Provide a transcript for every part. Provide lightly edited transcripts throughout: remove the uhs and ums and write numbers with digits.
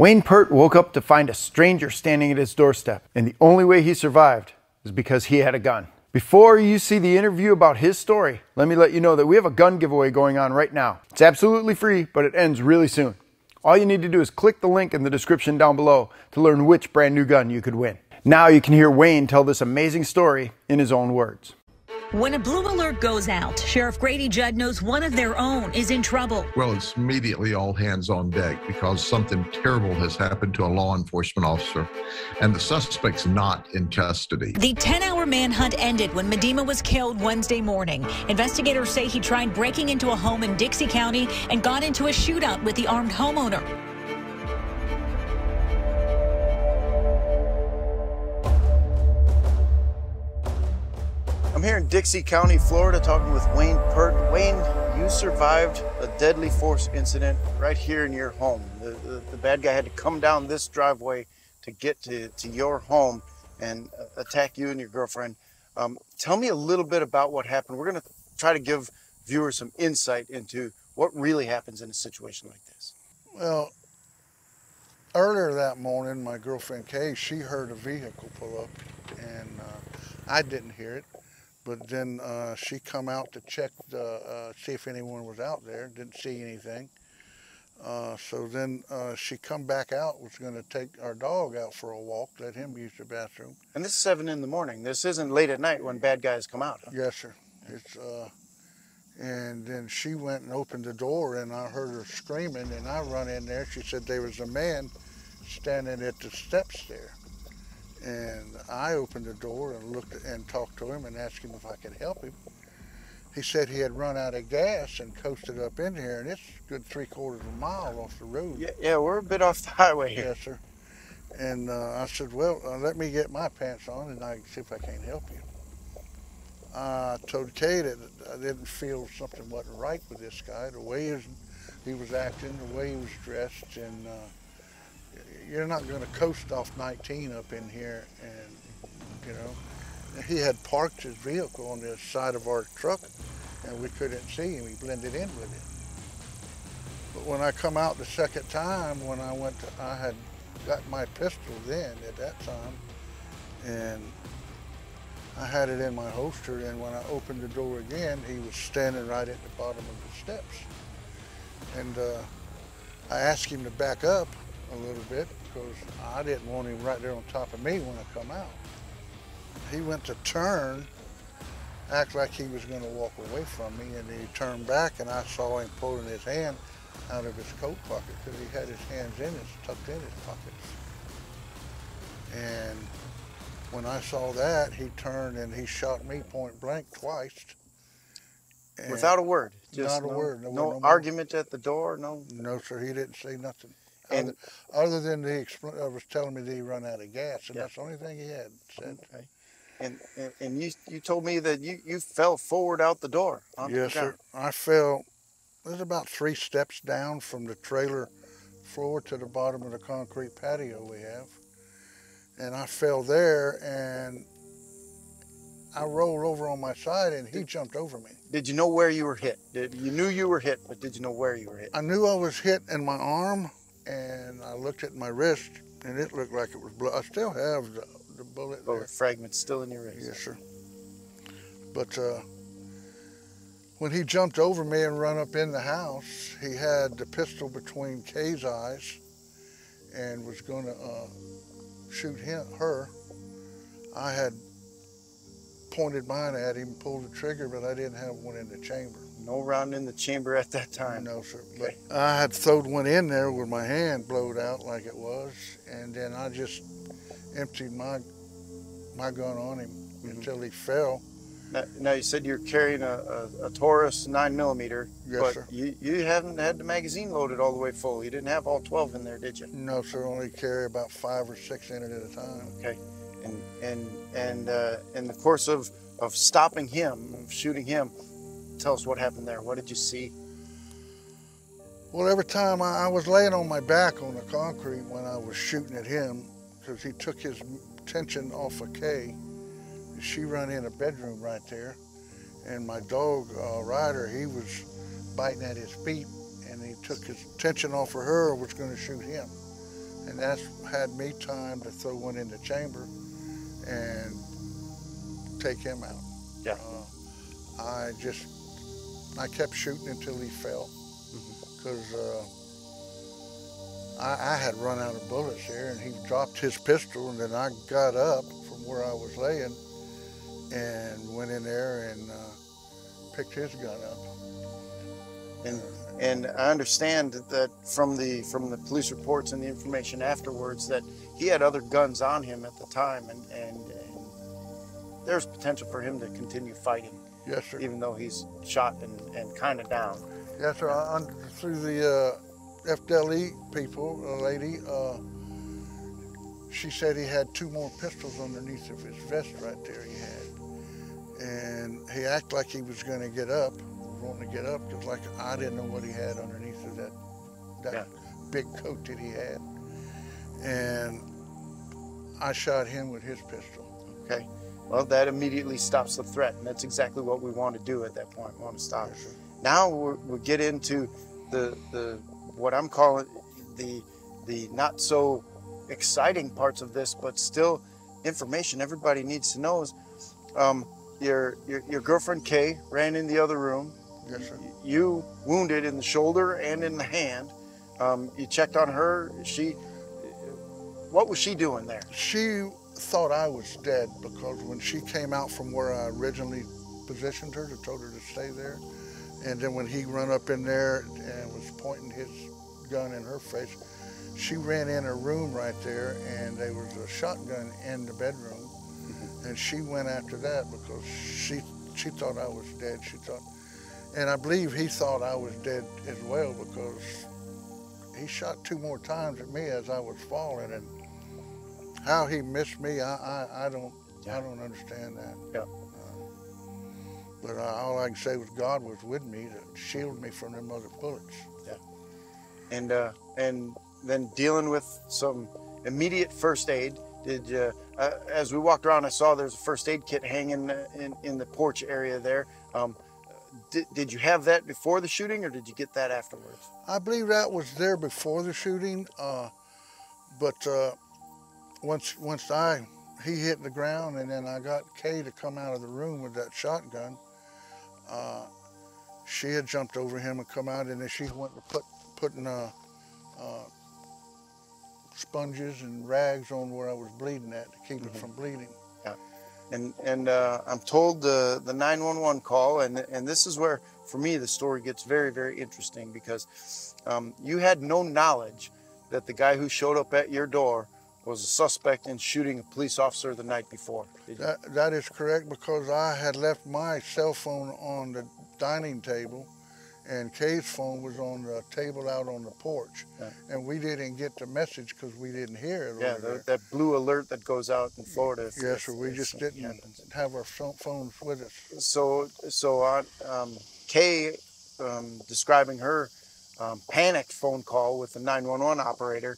Wayne Pert woke up to find a stranger standing at his doorstep, and the only way he survived is because he had a gun. Before you see the interview about his story, let me let you know that we have a gun giveaway going on right now. It's absolutely free, but it ends really soon. All you need to do is click the link in the description down below to learn which brand new gun you could win. Now you can hear Wayne tell this amazing story in his own words. When a blue alert goes out, Sheriff Grady Judd knows one of their own is in trouble. Well, it's immediately all hands on deck because something terrible has happened to a law enforcement officer, and the suspect's not in custody. The 10-hour manhunt ended when Medema was killed Wednesday morning. Investigators say he tried breaking into a home in Dixie County and got into a shootout with the armed homeowner. I'm here in Dixie County, Florida, talking with Wayne Pert. Wayne, you survived a deadly force incident right here in your home. The bad guy had to come down this driveway to get to your home and attack you and your girlfriend. Tell me a little bit about what happened. We're going to try to give viewers some insight into what really happens in a situation like this. Well, earlier that morning, my girlfriend Kay, she heard a vehicle pull up, and I didn't hear it. But then she come out to check, see if anyone was out there. Didn't see anything. So then she come back out, was going to take our dog out for a walk, let him use the bathroom. And this is 7 in the morning. This isn't late at night when bad guys come out. Huh? Yes, sir. It's, and then she went and opened the door, and I heard her screaming, and I run in there. She said there was a man standing at the steps there. And I opened the door and looked and talked to him and asked him if I could help him. He said he had run out of gas and coasted up in here, and it's a good 3/4 of a mile off the road. Yeah, we're a bit off the highway here. Yes, sir. And I said, well, let me get my pants on and I can see if I can't help you. I told Kay that I didn't feel something wasn't right with this guy, the way he was acting, the way he was dressed, and you're not going to coast off 19 up in here. And, you know, he had parked his vehicle on the side of our truck and we couldn't see him. He blended in with it. But when I come out the second time, when I had got my pistol then at that time, and I had it in my holster, and when I opened the door again, he was standing right at the bottom of the steps. And I asked him to back up a little bit because I didn't want him right there on top of me when I come out. He went to turn, act like he was going to walk away from me, and he turned back, and I saw him pulling his hand out of his coat pocket because he had his hands tucked in his pockets. And when I saw that, he turned and he shot me point blank twice. Without a word? Just not a word. No argument at the door? No? No, sir, he didn't say nothing. And other than he was telling me that he run out of gas, and that's the only thing he had said. Okay. And you told me that you fell forward out the door. Yes, sir. I fell. It was about 3 steps down from the trailer floor to the bottom of the concrete patio we have, and I fell there, and I rolled over on my side, and he jumped over me. Did you know where you were hit? You knew you were hit, but did you know where you were hit? I knew I was hit in my arm. And I looked at my wrist, and it looked like it was blood. I still have the bullet there. Fragments still in your wrist? Yes, sir. But when he jumped over me and run up in the house, he had the pistol between Kay's eyes and was going to shoot her. I had pointed mine at him, pulled the trigger, but I didn't have one in the chamber. No round in the chamber at that time? No, sir. Okay. But I had thrown one in there with my hand blowed out like it was, and then I just emptied my gun on him until he fell. Now you said you're carrying a Taurus 9mm. Yes, but sir. You haven't had the magazine loaded all the way full. You didn't have all 12 in there, did you? No, sir. Only carry about 5 or 6 in it at a time. Okay. And in the course of stopping him, of shooting him, tell us what happened there. What did you see? Well, every time I was laying on my back on the concrete when I was shooting at him, because he took his attention off of Kay. She run in a bedroom right there, and my dog, Ryder, he was biting at his feet, and he took his attention off of her and was going to shoot him. and that's had me time to throw one in the chamber and take him out. Yeah. I kept shooting until he fell, because I had run out of bullets there, and he dropped his pistol, and then I got up from where I was laying and went in there and picked his gun up. And I understand that from the police reports and the information afterwards that he had other guns on him at the time, and there's potential for him to continue fighting. Yes, sir. Even though he's shot and kind of down. Yes, sir. Through the FDLE people, a lady, she said he had 2 more pistols underneath of his vest right there he had. And he acted like he was going to get up, wanting to get up, because like I didn't know what he had underneath of that big coat that he had. And I shot him with his pistol. Okay. Well, that immediately stops the threat, and that's exactly what we want to do at that point. We want to stop. Yes, sir. Now we'll get into the what I'm calling the not so exciting parts of this, but still information everybody needs to know is your girlfriend Kay ran in the other room. Yes, sir. You wounded in the shoulder and in the hand. You checked on her. What was she doing there? She thought I was dead, because when she came out from where I originally positioned her, told her to stay there, and then when he run up in there and was pointing his gun in her face, she ran in her room right there, and there was a shotgun in the bedroom, and she went after that because she thought I was dead. She thought, and I believe he thought I was dead as well, because he shot 2 more times at me as I was falling, and how he missed me, I don't understand that. Yeah. But all I can say was God was with me to shield me from them other bullets. Yeah. And then dealing with some immediate first aid. Did you, as we walked around, I saw there's a first aid kit hanging in the porch area there. Did you have that before the shooting, or did you get that afterwards? I believe that was there before the shooting, but once he hit the ground, and then I got Kay to come out of the room with that shotgun, she had jumped over him and come out, and then she went to putting sponges and rags on where I was bleeding at to keep it from bleeding. Yeah. And I'm told the 911 call, and this is where, for me, the story gets very, very interesting, because you had no knowledge that the guy who showed up at your door was a suspect in shooting a police officer the night before. That is correct, because I had left my cell phone on the dining table, and Kay's phone was on the table out on the porch. Yeah. And we didn't get the message because we didn't hear it. Yeah, that blue alert that goes out in Florida. Yes, sir, we just didn't have our phones with us. So Kay describing her panicked phone call with the 911 operator.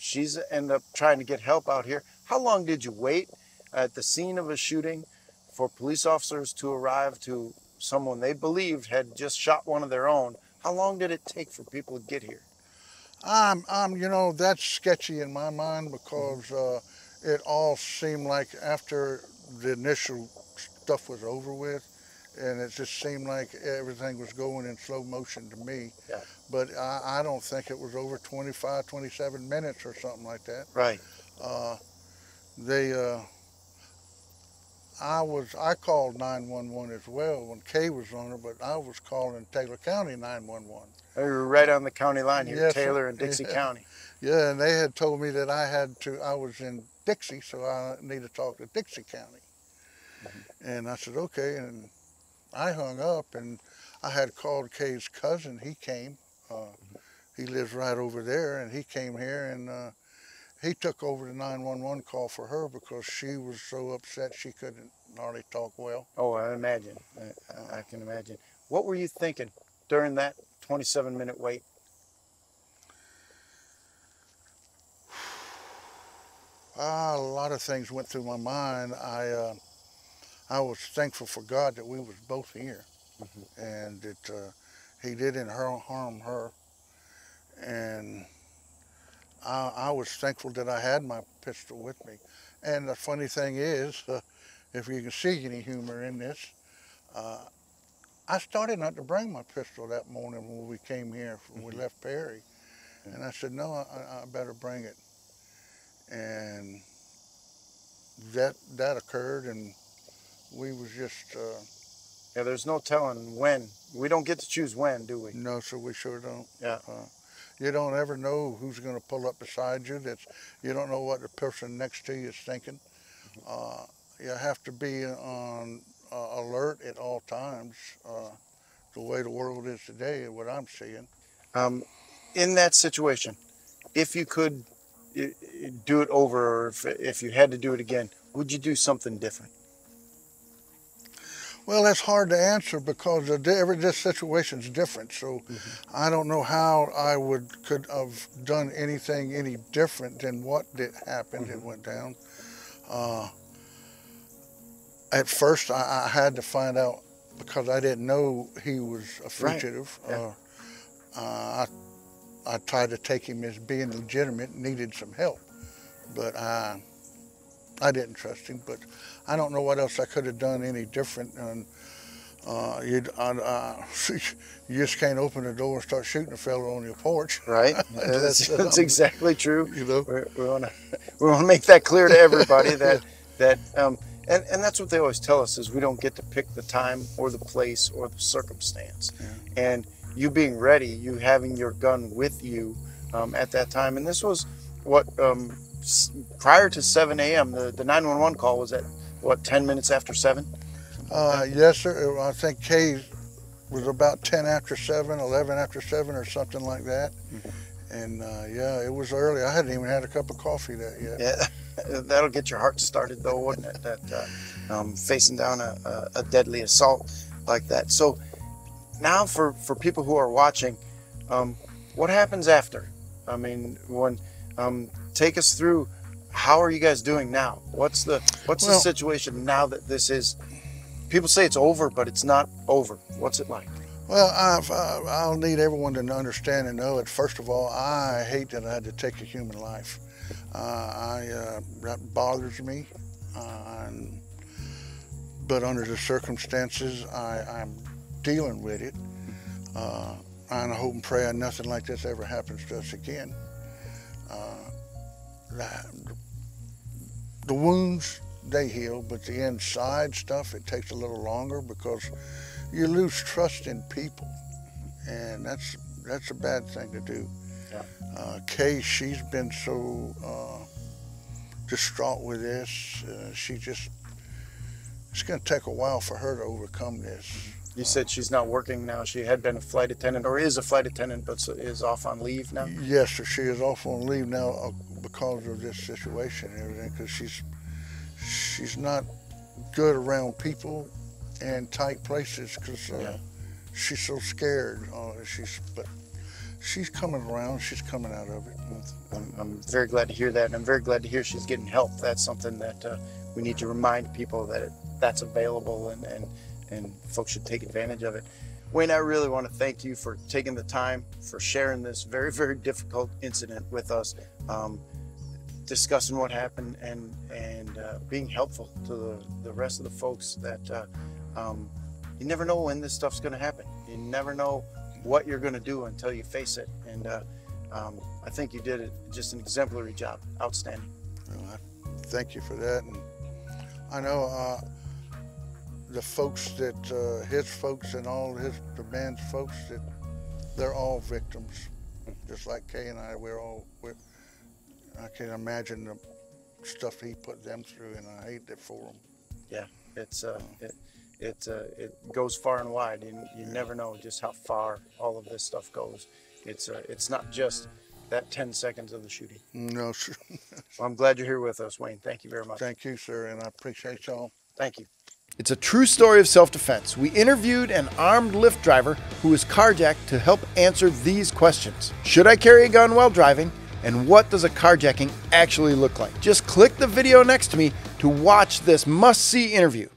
She's ended up trying to get help out here. How long did you wait at the scene of a shooting for police officers to arrive to someone they believed had just shot one of their own? How long did it take for people to get here? You know, that's sketchy in my mind, because it all seemed like after the initial stuff was over with, and it just seemed like everything was going in slow motion to me. Yeah. But I don't think it was over 25, 27 minutes or something like that. Right. I called 911 as well when Kay was on it, but I was calling Taylor County 911. We were right on the county line here, yes, Taylor and Dixie County. Yeah, and they had told me that I was in Dixie, so I need to talk to Dixie County. And I said, okay, and I hung up, and I had called Kay's cousin. He came. He lives right over there, and he came here, and he took over the 911 call for her, because she was so upset she couldn't hardly talk well. Oh, I imagine. I can imagine. What were you thinking during that 27-minute wait? A lot of things went through my mind. I was thankful for God that we was both here, and that he didn't harm her. And I was thankful that I had my pistol with me. And the funny thing is, if you can see any humor in this, I started not to bring my pistol that morning when we came here, when we left Perry. And I said, no, I better bring it. And that occurred, and we was just... Yeah, there's no telling when. We don't get to choose when, do we? No, sir, we sure don't. Yeah. You don't ever know who's going to pull up beside you. You don't know what the person next to you is thinking. You have to be on alert at all times. The way the world is today, what I'm seeing. In that situation, if you could do it over, or if you had to do it again, would you do something different? Well, that's hard to answer because every situation is different. So I don't know how I could have done anything any different than what did happen and went down. At first, I had to find out because I didn't know he was a fugitive. Right. Yeah. I tried to take him as being legitimate, needed some help, but I didn't trust him. But I don't know what else I could have done any different. And you just can't open the door and start shooting a fellow on your porch. Right. That's exactly true. You know, we want to make that clear to everybody that and that's what they always tell us is we don't get to pick the time or the place or the circumstance. Yeah. And you being ready, you having your gun with you at that time, and this was what prior to 7 a.m. The 911 call was at what 10 minutes after 7. Yes, sir. I think Kay was about 10 after 7, 11 after 7, or something like that. And yeah, it was early. I hadn't even had a cup of coffee yet. Yeah, that'll get your heart started, though, wouldn't it? That facing down a deadly assault like that. So now, for people who are watching, what happens after? I mean, when take us through. How are you guys doing now? What's the situation now that this is? People say it's over, but it's not over. What's it like? Well, I'll need everyone to understand and know it. First of all, I hate that I had to take a human life. That bothers me. But under the circumstances, I'm dealing with it. And I hope and pray nothing like this ever happens to us again. The wounds, they heal, but the inside stuff, it takes a little longer because you lose trust in people, and that's a bad thing to do. Yeah. Kay, she's been so distraught with this. It's going to take a while for her to overcome this. You said she's not working now. She had been a flight attendant, or is a flight attendant, but is off on leave now? Yes, sir. She is off on leave now because of this situation and everything, because she's not good around people and tight places because she's so scared. But she's coming around. She's coming out of it. I'm very glad to hear that, and I'm very glad to hear she's getting help. That's something that we need to remind people that that's available, and folks should take advantage of it. Wayne, I really want to thank you for taking the time, for sharing this very, very difficult incident with us, discussing what happened, and being helpful to the rest of the folks that you never know when this stuff's going to happen. You never know what you're going to do until you face it. And I think you did just an exemplary job. Outstanding. Well, I thank you for that. And I know the folks that, his folks and all the band's folks, that they're all victims. Just like Kay and I, I can't imagine the stuff he put them through, and I hate it for them. Yeah, it goes far and wide. You never know just how far all of this stuff goes. It's not just that 10 seconds of the shooting. No, sir. Well, I'm glad you're here with us, Wayne. Thank you very much. Thank you, sir, and I appreciate y'all. Thank you. It's a true story of self-defense. We interviewed an armed Lyft driver who was carjacked to help answer these questions. Should I carry a gun while driving? And what does a carjacking actually look like? Just click the video next to me to watch this must-see interview.